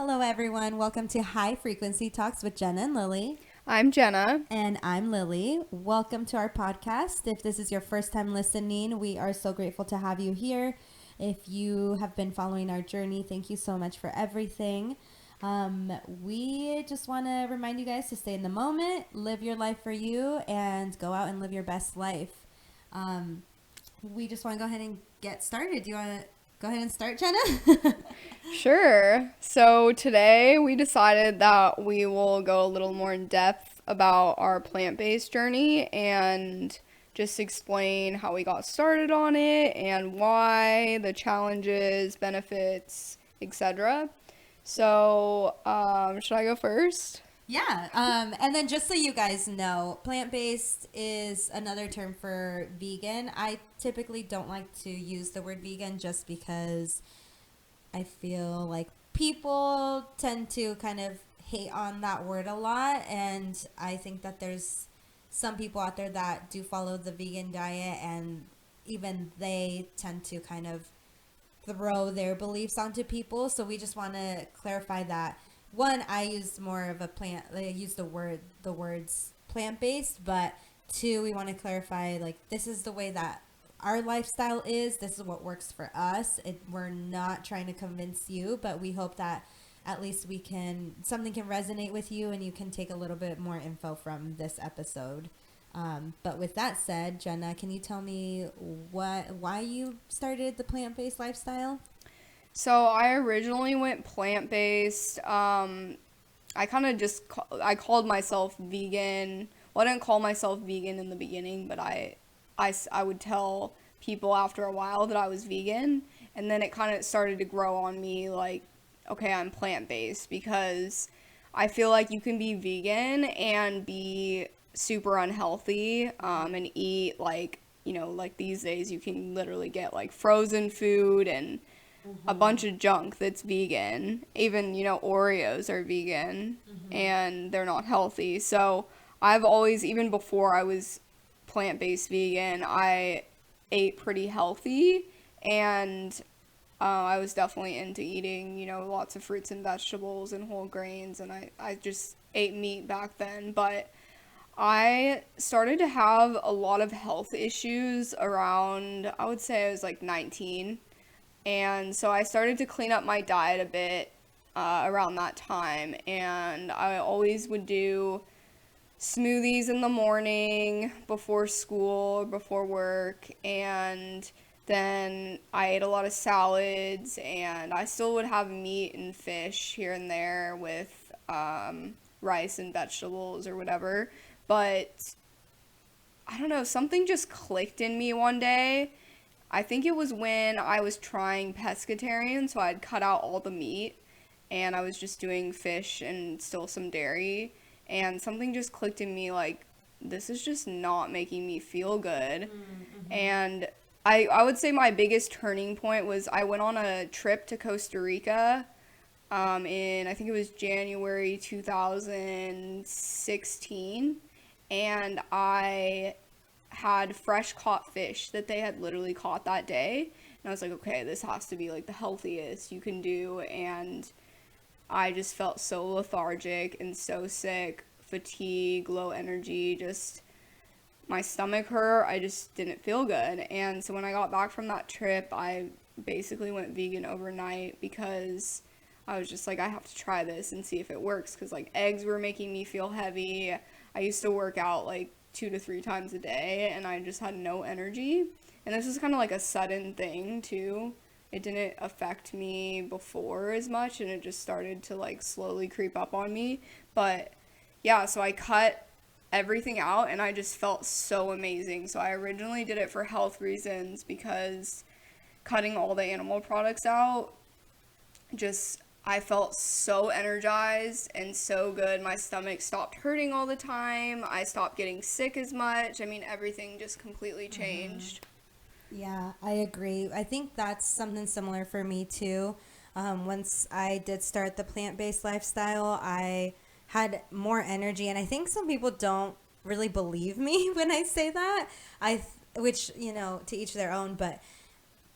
Hello, everyone. Welcome to High Frequency Talks with Jenna and Lily. I'm Jenna. And I'm Lily. Welcome to our podcast. If this is your first time listening, we are so grateful to have you here. If you have been following our journey, thank you so much for everything. We just want to remind you guys to stay in the moment, live your life for you, and go out and live your best life. We just want to go ahead and get started. Do you want to go ahead and start, Jenna? Sure. So today we decided that we will go a little more in depth about our plant-based journey and just explain how we got started on it and why, the challenges, benefits, etc. So, should I go first? Yeah. And then just so you guys know, plant-based is another term for vegan. I typically don't like to use the word vegan just because I feel like people tend to kind of hate on that word a lot. And I think that there's some people out there that do follow the vegan diet, and even they tend to kind of throw their beliefs onto people. So we just want to clarify that. One, I use more of a plant. I use the words plant based, but two, we want to clarify like this is the way that our lifestyle is. This is what works for us. We're not trying to convince you, but we hope that at least something can resonate with you, and you can take a little bit more info from this episode. But with that said, Jenna, can you tell me why you started the plant-based lifestyle? So I originally went plant-based. I kind of I called myself vegan. Well, I didn't call myself vegan in the beginning, but I would tell people after a while that I was vegan. And then it kind of started to grow on me like, okay, I'm plant-based, because I feel like you can be vegan and be super unhealthy, and eat like these days you can literally get like frozen food and a bunch of junk that's vegan. Even, Oreos are vegan and they're not healthy. So I've always, even before I was plant-based vegan, I ate pretty healthy, and I was definitely into eating, lots of fruits and vegetables and whole grains, and I just ate meat back then. But I started to have a lot of health issues around, I would say I was like 19. And so I started to clean up my diet a bit around that time. And I always would do smoothies in the morning before school, before work. And then I ate a lot of salads. And I still would have meat and fish here and there with rice and vegetables or whatever. But I don't know, something just clicked in me one day. I think it was when I was trying pescatarian, so I'd cut out all the meat and I was just doing fish and still some dairy. And something just clicked in me like, this is just not making me feel good. And I would say my biggest turning point was I went on a trip to Costa Rica in, I think it was January 2016. And I had fresh caught fish that they had literally caught that day. And I was like, okay, this has to be like the healthiest you can do. And I just felt so lethargic and so sick, fatigue, low energy, just my stomach hurt. I just didn't feel good. And so when I got back from that trip, I basically went vegan overnight, because I was just like, I have to try this and see if it works, because like eggs were making me feel heavy. I used to work out like 2 to 3 times a day, and I just had no energy. And this was kind of like a sudden thing too. It didn't affect me before as much, and it just started to like slowly creep up on me. But yeah, so I cut everything out and I just felt so amazing. So I originally did it for health reasons, because cutting all the animal products out, just I felt so energized and so good. My stomach stopped hurting all the time. I stopped getting sick as much. I mean, everything just completely changed. Yeah, I agree. I think that's something similar for me too. Once I did start the plant-based lifestyle, I had more energy, and I think some people don't really believe me when I say that. Which to each their own, but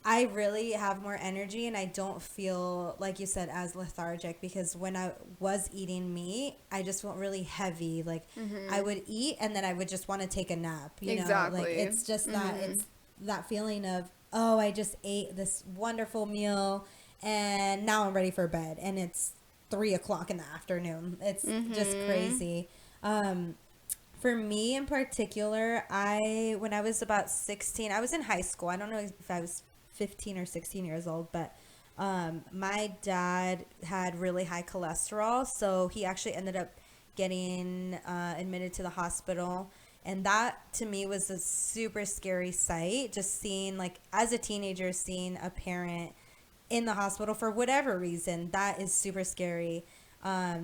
I really have more energy and I don't feel, like you said, as lethargic, because when I was eating meat, I just felt really heavy. Like I would eat and then I would just want to take a nap, you know? Like Exactly. it's just that, it's that feeling of, oh, I just ate this wonderful meal and now I'm ready for bed and it's 3 o'clock in the afternoon. It's just crazy. Um, for me in particular, when I was about 16, I was in high school. I don't know if I was 15 or 16 years old, but my dad had really high cholesterol, so he actually ended up getting admitted to the hospital. And that to me was a super scary sight, just seeing, like, as a teenager, seeing a parent in the hospital for whatever reason. That is super scary.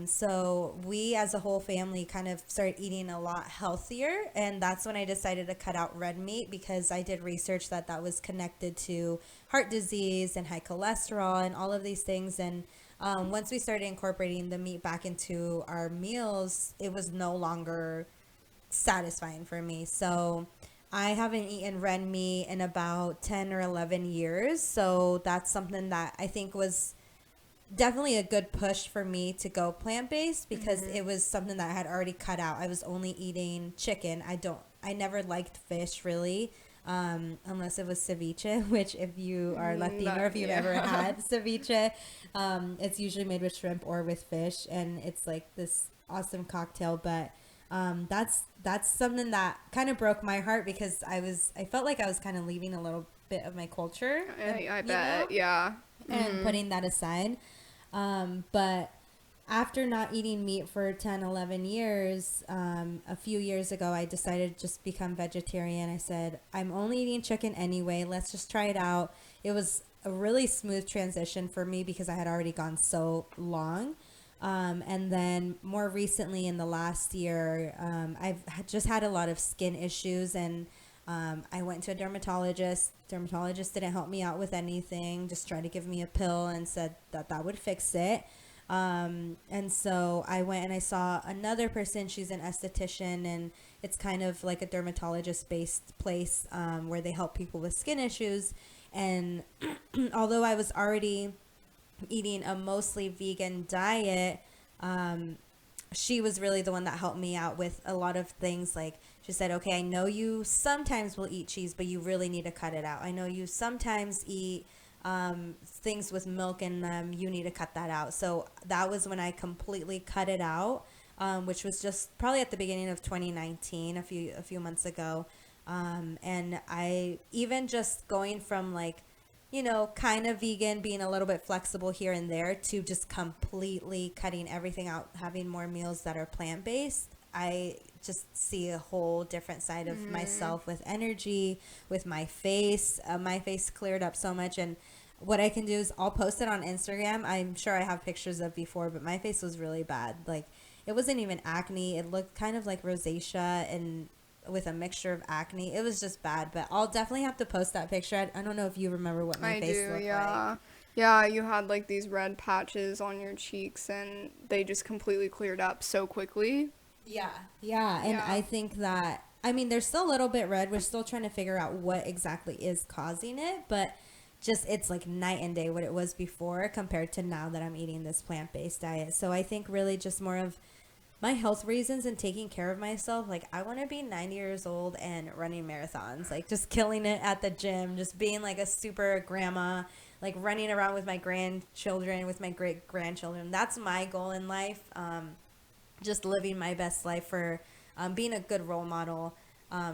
So we as a whole family kind of started eating a lot healthier, and that's when I decided to cut out red meat, because I did research that that was connected to heart disease and high cholesterol and all of these things. And once we started incorporating the meat back into our meals, it was no longer satisfying for me. So I haven't eaten red meat in about 10 or 11 years. So that's something that I think was definitely a good push for me to go plant-based, because it was something that I had already cut out. I was only eating chicken. I never liked fish really, unless it was ceviche, which if you are Latino or if you've ever had ceviche, it's usually made with shrimp or with fish, and it's like this awesome cocktail. But that's something that kind of broke my heart, because I felt like I was kind of leaving a little bit of my culture, I bet, yeah. and putting that aside. But after not eating meat for 10, 11 years, a few years ago, I decided to just become vegetarian. I said, I'm only eating chicken anyway. Let's just try it out. It was a really smooth transition for me because I had already gone so long. And then more recently in the last year, just had a lot of skin issues, and I went to a dermatologist. Dermatologist didn't help me out with anything, just tried to give me a pill and said that that would fix it. And so I went and I saw another person. She's an esthetician, and it's kind of like a dermatologist based place where they help people with skin issues. And although I was already eating a mostly vegan diet, she was really the one that helped me out with a lot of things. Like, she said, okay, I know you sometimes will eat cheese, but you really need to cut it out. I know you sometimes eat things with milk in them. You need to cut that out. So that was when I completely cut it out, which was just probably at the beginning of 2019, a few months ago. And I even just going from, like, you know, kind of vegan, being a little bit flexible here and there, to just completely cutting everything out, having more meals that are plant-based. I just see a whole different side of myself, with energy, with my face. My face cleared up so much. And what I can do is I'll post it on Instagram. I'm sure I have pictures of before, but my face was really bad. Like, it wasn't even acne. It looked kind of like rosacea and with a mixture of acne. It was just bad, but I'll definitely have to post that picture. I don't know if you remember what my face looked like. Yeah, you had like these red patches on your cheeks and they just completely cleared up so quickly. Yeah. And Yeah. I think that, I mean, they're still a little bit red. We're still trying to figure out what exactly is causing it, but just, it's like night and day what it was before compared to now that I'm eating this plant-based diet. So I think really just more of my health reasons and taking care of myself. Like, I want to be 90 years old and running marathons, like just killing it at the gym, just being like a super grandma, like running around with my grandchildren, with my great grandchildren. That's my goal in life. Just living my best life, for being a good role model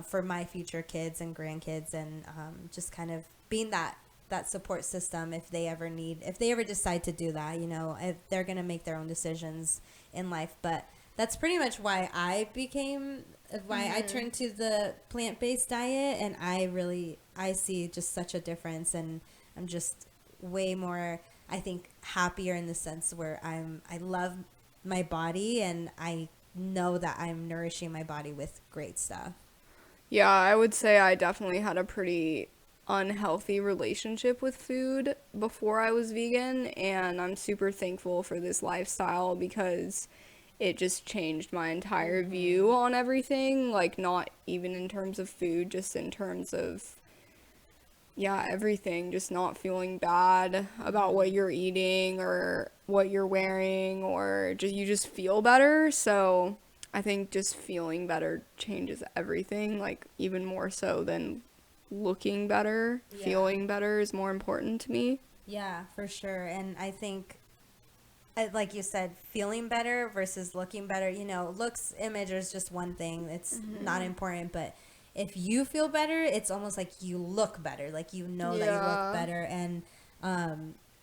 for my future kids and grandkids, and just kind of being that support system if they ever decide to do that, you know, if they're going to make their own decisions in life. But that's pretty much why I turned to the plant-based diet, and I see just such a difference, and I'm just way more, I think, happier in the sense where I love my body, and I know that I'm nourishing my body with great stuff. Yeah, I would say I definitely had a pretty unhealthy relationship with food before I was vegan, and I'm super thankful for this lifestyle because it just changed my entire view on everything, like not even in terms of food, just in terms of yeah, everything, just not feeling bad about what you're eating or what you're wearing, or just you just feel better. So I think just feeling better changes everything, like even more so than looking better. Yeah. Feeling better is more important to me. Yeah, for sure. And I think, like you said, feeling better versus looking better. Looks, image is just one thing. It's not important, but if you feel better, it's almost like you look better. Like that you look Yeah. better. And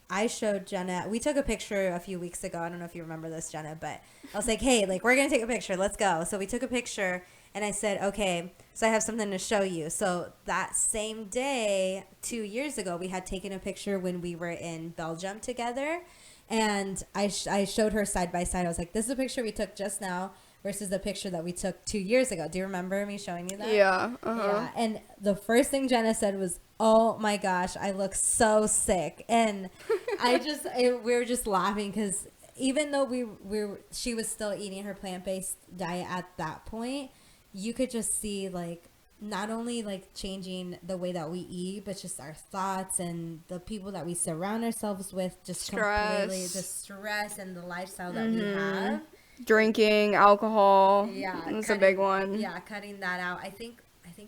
I showed Jenna. We took a picture a few weeks ago. I don't know if you remember this, Jenna, but I was like, "Hey, like we're gonna take a picture. Let's go." So we took a picture, and I said, "Okay, so I have something to show you." So that same day, 2 years ago, we had taken a picture when we were in Belgium together. And I showed her side by side. I was like, this is a picture we took just now versus the picture that we took 2 years ago. Do you remember me showing you that? Yeah. Yeah. And the first thing Jenna said was, oh my gosh, I look so sick. And we were just laughing because even though she was still eating her plant-based diet at that point, you could just see like not only like changing the way that we eat, but just our thoughts and the people that we surround ourselves with, just completely the Stress. stress and the lifestyle that we have. Drinking, alcohol. Yeah, That's a big one. Yeah, cutting that out. I think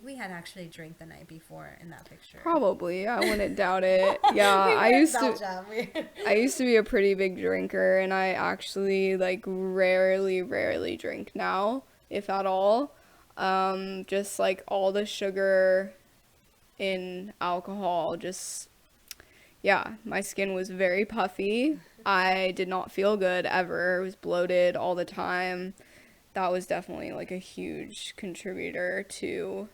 we had actually drank the night before in that picture. Probably. I wouldn't doubt it. Yeah, We were I in used to Belgium. I used to be a pretty big drinker, and I actually like rarely drink now, if at all. Just like all the sugar in alcohol, just yeah, my skin was very puffy. I did not feel good ever. I was bloated all the time. That was definitely like a huge contributor to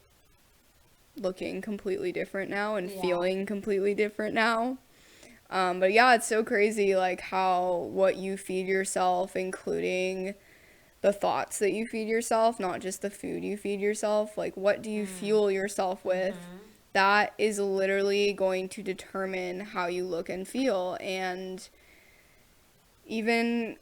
looking completely different now and Yeah. feeling completely different now. But yeah, it's so crazy like how what you feed yourself, including the thoughts that you feed yourself, not just the food you feed yourself, like what do you fuel yourself with? That is literally going to determine how you look and feel. And even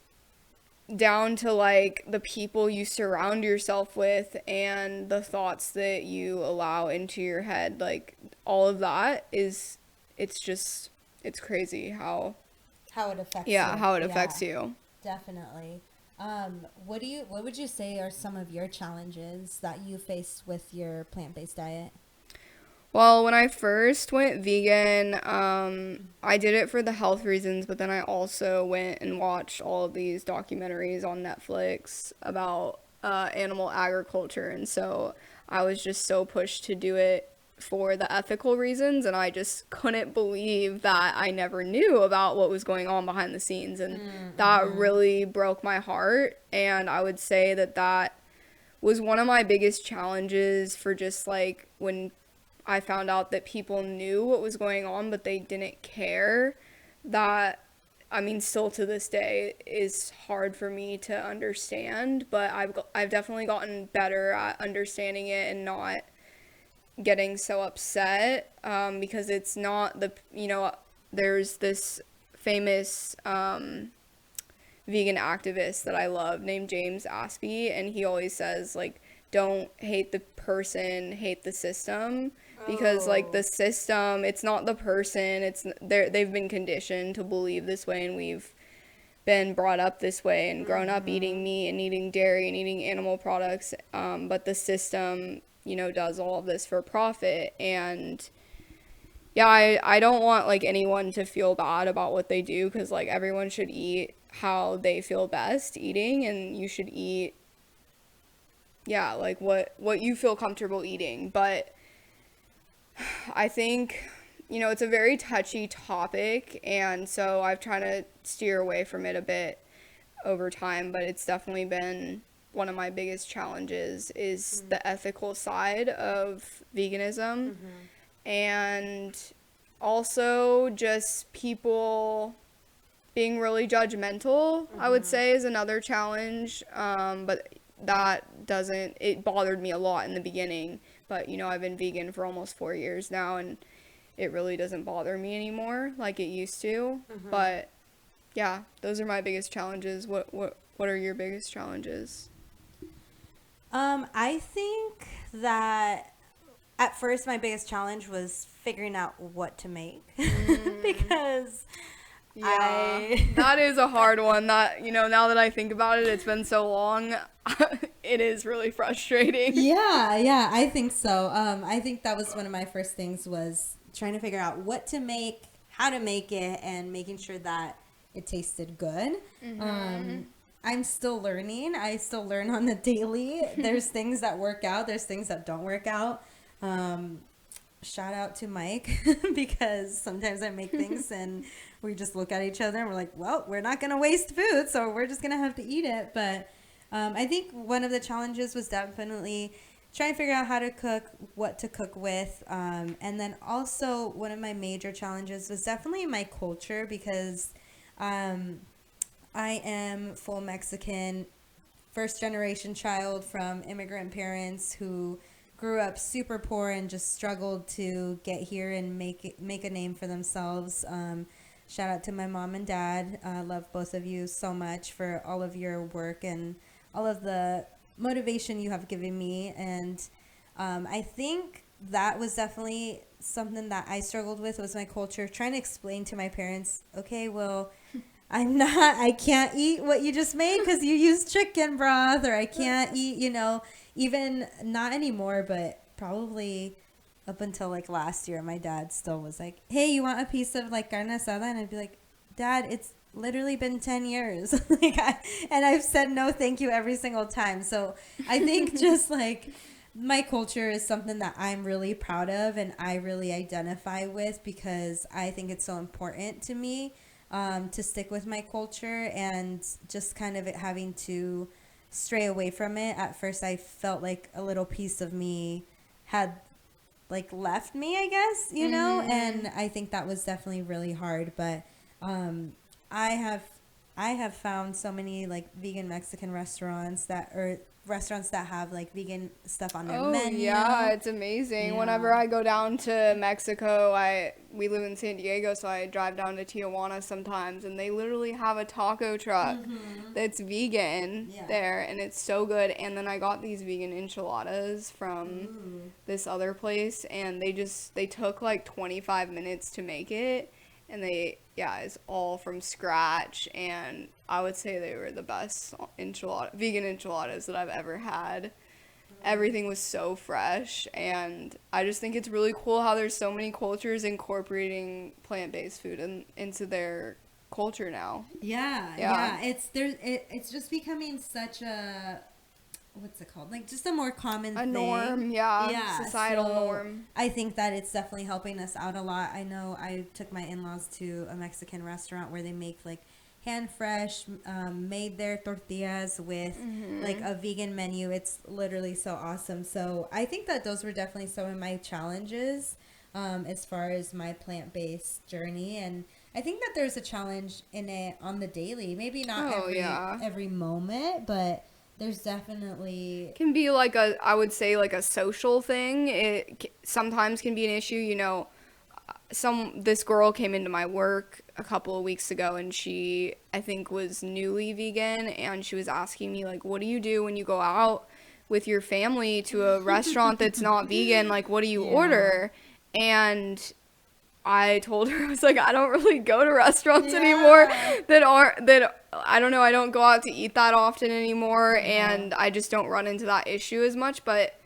down to like the people you surround yourself with and the thoughts that you allow into your head, like all of that is it's crazy How it affects yeah you. how it affects you. Definitely. What would you say are some of your challenges that you face with your plant-based diet? Well, when I first went vegan, I did it for the health reasons, but then I also went and watched all of these documentaries on Netflix about animal agriculture, and so I was just so pushed to do it for the ethical reasons, and I just couldn't believe that I never knew about what was going on behind the scenes, and that really broke my heart, and I would say that that was one of my biggest challenges for just like when I found out that people knew what was going on, but they didn't care. That, I mean, still to this day is hard for me to understand, but I've definitely gotten better at understanding it and not getting so upset because it's not there's this famous vegan activist that I love named James Aspie, and he always says like don't hate the person, hate the system, because like the system, it's not the person, it's they've been conditioned to believe this way, and we've been brought up this way and grown up eating meat and eating dairy and eating animal products, but the system does all of this for profit. And yeah, I don't want like anyone to feel bad about what they do, because like everyone should eat how they feel best eating, and you should eat yeah like what you feel comfortable eating. But I think it's a very touchy topic, and so I've tried to steer away from it a bit over time, but it's definitely been one of my biggest challenges is the ethical side of veganism. And also just people being really judgmental, I would say, is another challenge. But that doesn't, it bothered me a lot in the beginning. But, I've been vegan for almost 4 years now, and it really doesn't bother me anymore like it used to. But yeah, those are my biggest challenges. What are your biggest challenges? I think that at first my biggest challenge was figuring out what to make because Yeah, that is a hard one. That, now that I think about it, it's been so long. It is really frustrating. Yeah, I think so. I think that was one of my first things was trying to figure out what to make, how to make it, and making sure that it tasted good. I'm still learning. I still learn on the daily. There's things that work out. There's things that don't work out. Shout out to Mike because sometimes I make things and we just look at each other and we're like, well, we're not going to waste food, so we're just going to have to eat it. But I think one of the challenges was definitely trying to figure out how to cook, what to cook with. And then also one of my major challenges was definitely my culture because I am full Mexican, first generation child from immigrant parents who grew up super poor and just struggled to get here and make a name for themselves. Shout out to my mom and dad. Love both of you so much for all of your work and all of the motivation you have given me. And I think that was definitely something that I struggled with was my culture, trying to explain to my parents, okay, well, I can't eat what you just made because you used chicken broth, or I can't eat, even not anymore, but probably up until like last year, my dad still was like, hey, you want a piece of like carne asada? And I'd be like, Dad, it's literally been 10 years. And I've said no thank you every single time. So I think just like my culture is something that I'm really proud of and I really identify with because I think it's so important to me. To stick with my culture and just kind of having to stray away from it. At first, I felt like a little piece of me had like left me, I guess, and I think that was definitely really hard. But I have found so many like vegan Mexican restaurants that have like vegan stuff on their menu. Yeah, it's amazing. Yeah. Whenever I go down to Mexico, we live in San Diego, so I drive down to Tijuana sometimes, and they literally have a taco truck that's vegan there, and it's so good. And then I got these vegan enchiladas from this other place, and they took like 25 minutes to make it, and it's all from scratch, and I would say they were the best vegan enchiladas that I've ever had. Everything was so fresh, and I just think it's really cool how there's so many cultures incorporating plant-based food into their culture now. Yeah. It's just becoming such a, what's it called? Like just a more common thing. Norm, societal norm. I think that it's definitely helping us out a lot. I know I took my in-laws to a Mexican restaurant where they make like hand fresh, made their tortillas with like a vegan menu. It's literally so awesome. So I think that those were definitely some of my challenges as far as my plant-based journey. And I think that there's a challenge in it on the daily. Maybe not every moment, but there's definitely can be like I would say like a social thing. It sometimes can be an issue, this girl came into my work a couple of weeks ago, and she, I think, was newly vegan, and she was asking me like, what do you do when you go out with your family to a restaurant that's not vegan? Like, what do you order? And I told her, I was like, I don't really go to restaurants anymore that I don't know, I don't go out to eat that often anymore, and I just don't run into that issue as much. But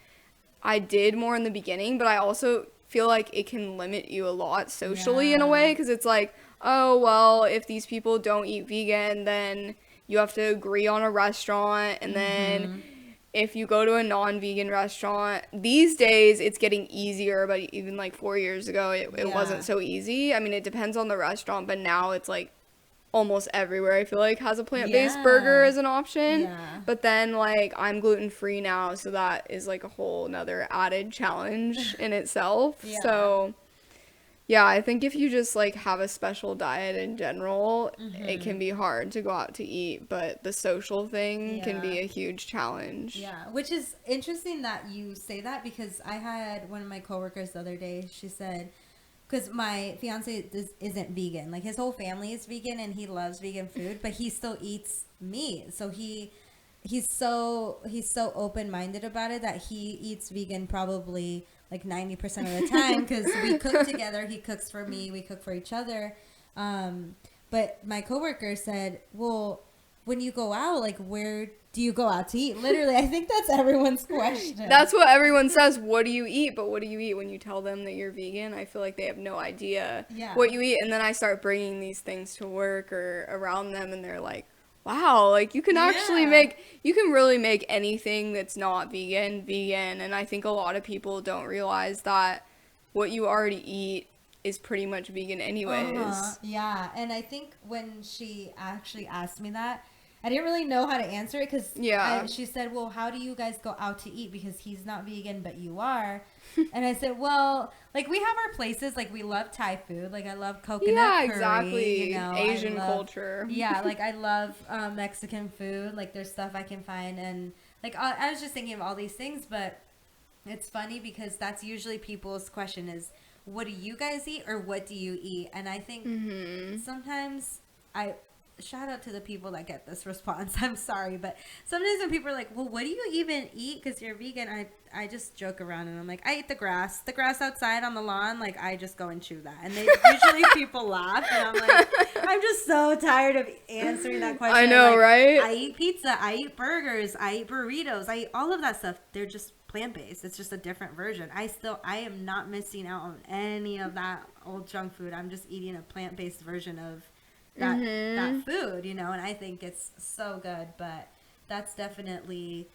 I did more in the beginning, but I also feel like it can limit you a lot socially in a way, because it's like, oh, well, if these people don't eat vegan, then you have to agree on a restaurant, and then if you go to a non-vegan restaurant, these days it's getting easier, but even like 4 years ago it wasn't so easy. I mean, it depends on the restaurant, but now it's like almost everywhere I feel like has a plant-based burger as an option. But then like I'm gluten-free now, so that is like a whole nother added challenge in itself. So yeah, I think if you just like have a special diet in general, it can be hard to go out to eat, but the social thing can be a huge challenge. Yeah, which is interesting that you say that, because I had one of my coworkers the other day, she said, because my fiance isn't vegan, like his whole family is vegan and he loves vegan food, but he still eats meat. So he's so open-minded about it that he eats vegan probably like 90% of the time because we cook together. He cooks for me. We cook for each other. But my coworker said, well, when you go out, like, where do you go out to eat? Literally, I think that's everyone's question. That's what everyone says. What do you eat? But what do you eat when you tell them that you're vegan? I feel like they have no idea what you eat. And then I start bringing these things to work or around them, and they're like, wow, like you can actually you can really make anything that's not vegan. And I think a lot of people don't realize that what you already eat is pretty much vegan anyways. Yeah, and I think when she actually asked me that, I didn't really know how to answer it because she said, well, how do you guys go out to eat? Because he's not vegan, but you are. And I said, well, like, we have our places. Like, we love Thai food. Like, I love coconut curry. Exactly. You know, Asian culture. Yeah, like, I love Mexican food. Like, there's stuff I can find. And, like, I was just thinking of all these things. But it's funny because that's usually people's question is, what do you guys eat or what do you eat? And I think sometimes shout out to the people that get this response. I'm sorry, but sometimes when people are like, well, what do you even eat because you're vegan? I just joke around and I'm like, I eat the grass outside on the lawn. Like, I just go and chew that. And usually people laugh and I'm like, I'm just so tired of answering that question. I know, like, right? I eat pizza, I eat burgers, I eat burritos, I eat all of that stuff. They're just plant-based. It's just a different version. I am not missing out on any of that old junk food. I'm just eating a plant-based version of that food, you know, and I think it's so good. But that's definitely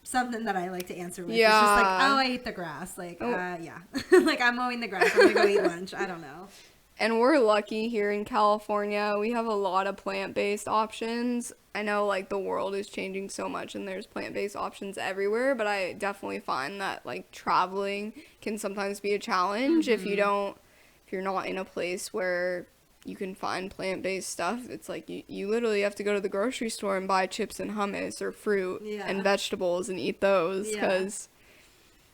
something that I like to answer with. It's just like, oh, I eat the grass. Like, like, I'm mowing the grass. I'm gonna go eat lunch. I don't know. And we're lucky here in California. We have a lot of plant-based options. I know, like, the world is changing so much and there's plant-based options everywhere, but I definitely find that, like, traveling can sometimes be a challenge if you're not in a place where you can find plant-based stuff. It's like you literally have to go to the grocery store and buy chips and hummus or fruit and vegetables and eat those because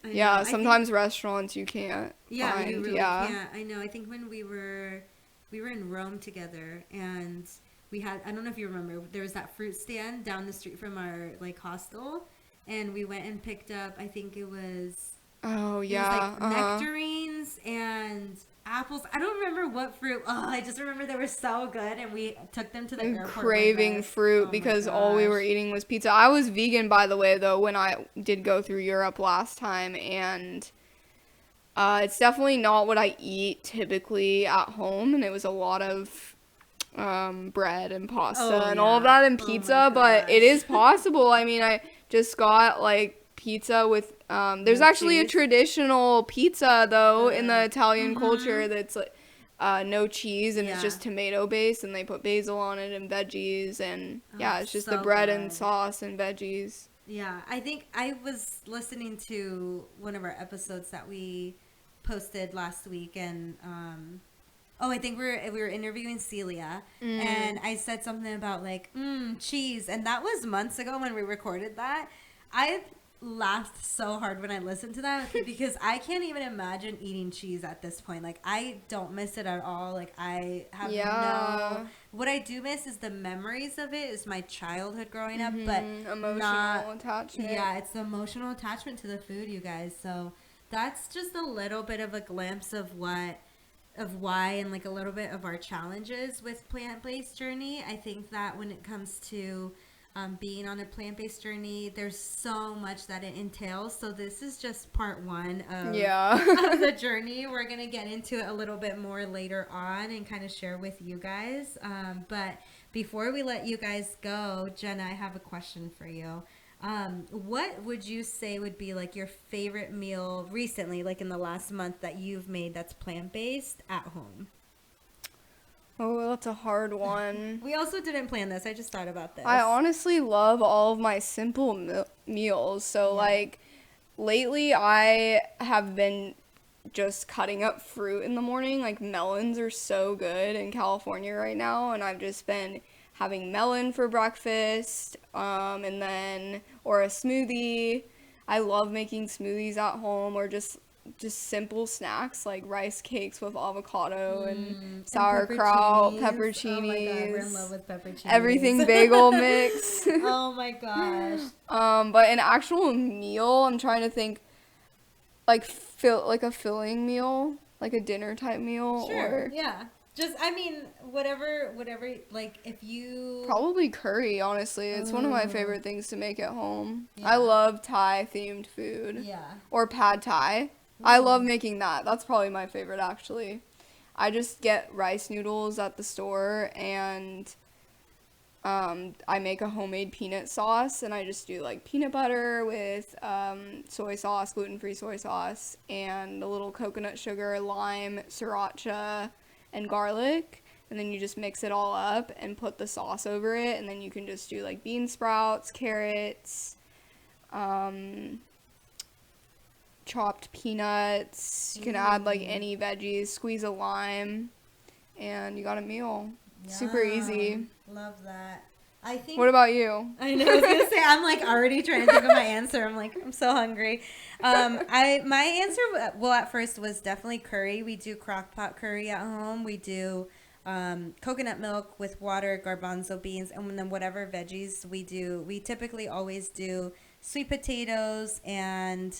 sometimes restaurants you can't find. You really can't. I know. I think when we were in Rome together and we had, I don't know if you remember, there was that fruit stand down the street from our, like, hostel, and we went and picked up, I think it was nectarines and apples. I don't remember what fruit. Oh, I just remember they were so good, and we took them to the airport. Craving fruit because all we were eating was pizza. I was vegan, by the way, though, when I did go through Europe last time, and it's definitely not what I eat typically at home, and it was a lot of bread and pasta and all of that and pizza, but it is possible. I mean, I just got, like, pizza with there's actually a traditional pizza though in the Italian culture that's like no cheese and it's just tomato based and they put basil on it and veggies and it's just the bread and sauce and veggies. I think I was listening to one of our episodes that we posted last week and I think we were interviewing Celia and I said something about like cheese, and that was months ago when we recorded that. I laughed so hard when I listened to that because I can't even imagine eating cheese at this point. Like, I don't miss it at all. Like, I have what I do miss is the memories of it, is my childhood growing up, but emotional attachment. It's the emotional attachment to the food, you guys. So that's just a little bit of a glimpse of why and like a little bit of our challenges with plant-based journey. I think that when it comes to being on a plant-based journey, there's so much that it entails. So this is just part one of the journey. We're going to get into it a little bit more later on and kind of share with you guys. But before we let you guys go, Jenna, I have a question for you. What would you say would be like your favorite meal recently, like in the last month, that you've made that's plant-based at home? Oh, that's a hard one. We also didn't plan this. I just thought about this. I honestly love all of my simple meals. So, like, lately I have been just cutting up fruit in the morning. Like, melons are so good in California right now. And I've just been having melon for breakfast, or a smoothie. I love making smoothies at home, or just simple snacks like rice cakes with avocado and sauerkraut, pepperoncinis. Oh my god, we're in love with pepperoncinis. Everything bagel mix. Oh my gosh. But an actual meal, I'm trying to think. like like a filling meal, like a dinner type meal, or Yeah. Just, I mean, whatever, like, if you... probably curry, honestly. It's one of my Oh. favorite things to make at home. Yeah. I love Thai themed food. Yeah. Or pad Thai. I love Ooh. making that. That's probably my favorite, actually. I just get rice noodles at the store, and I make a homemade peanut sauce, and I just do like peanut butter with soy sauce, gluten-free soy sauce, and a little coconut sugar, lime, sriracha, and garlic. And then you just mix it all up and put the sauce over it, and then you can just do like bean sprouts, carrots, chopped peanuts. You can add like any veggies, squeeze a lime, and you got a meal. Super easy. Yum. Love that. I think... What about you? I know, I was gonna say, I'm like already trying to think of my answer. I'm like, I'm so hungry. My answer, well, at first was definitely curry. We do crock pot curry at home. We do coconut milk with water, garbanzo beans, and then whatever veggies we do. We typically always do sweet potatoes and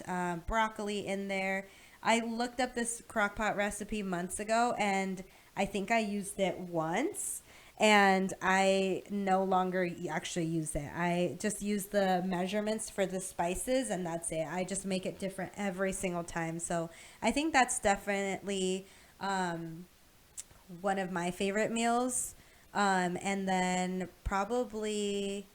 broccoli in there. I looked up this crock pot recipe months ago, and I think I used it once. And I no longer actually use it. I just use the measurements for the spices, and that's it. I just make it different every single time. So I think that's definitely one of my favorite meals. And then probably,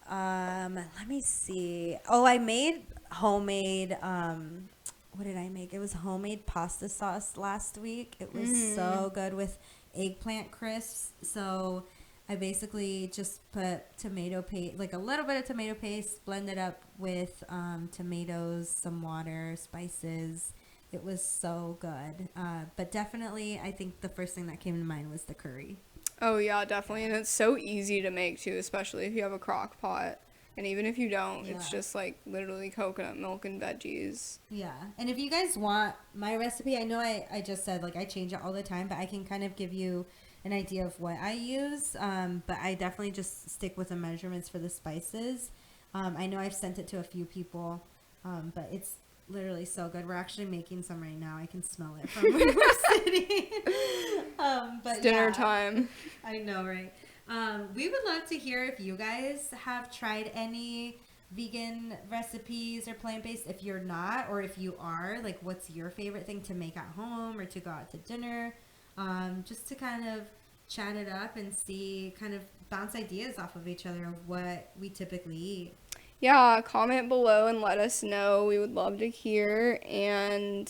let me see. Oh, I made homemade, what did I make? It was homemade pasta sauce last week. It was so good with eggplant crisps. So I basically just put tomato paste, like a little bit of tomato paste, blend it up with tomatoes, some water, spices. It was so good. But definitely, I think the first thing that came to mind was the curry. Oh yeah, definitely. And it's so easy to make too, especially if you have a crock pot. And even if you don't, it's Yeah. just like literally coconut milk and veggies. Yeah. And if you guys want my recipe, I know I just said like I change it all the time, but I can kind of give you an idea of what I use. But I definitely just stick with the measurements for the spices. I know I've sent it to a few people, but it's literally so good. We're actually making some right now. I can smell it from where we're sitting. But It's dinner yeah. time. I know, right? We would love to hear if you guys have tried any vegan recipes or plant-based. If you're not, or if you are, like, what's your favorite thing to make at home or to go out to dinner? Just to kind of chat it up and see, kind of bounce ideas off of each other of what we typically eat. Yeah, comment below and let us know. We would love to hear. And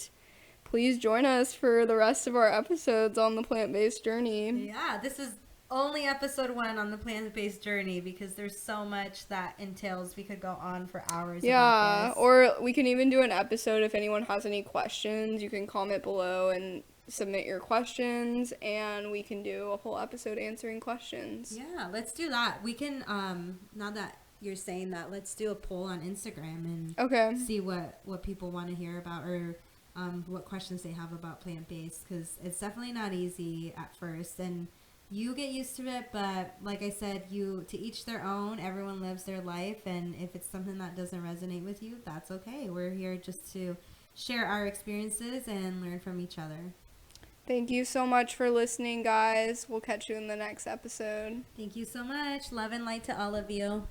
please join us for the rest of our episodes on the plant-based journey. Yeah, this is only episode 1 on the plant-based journey because there's so much that entails. We could go on for hours. Yeah, about this. or we can even do an episode if anyone has any questions. You can comment below and submit your questions, and we can do a whole episode answering questions. Yeah, let's do that. We can, now that you're saying that, let's do a poll on Instagram and Okay. see what people want to hear about, or what questions they have about plant-based, because it's definitely not easy at first, and you get used to it, but like I said, to each their own. Everyone lives their life, and if it's something that doesn't resonate with you, that's okay. We're here just to share our experiences and learn from each other. Thank you so much for listening, guys. We'll catch you in the next episode. Thank you so much. Love and light to all of you.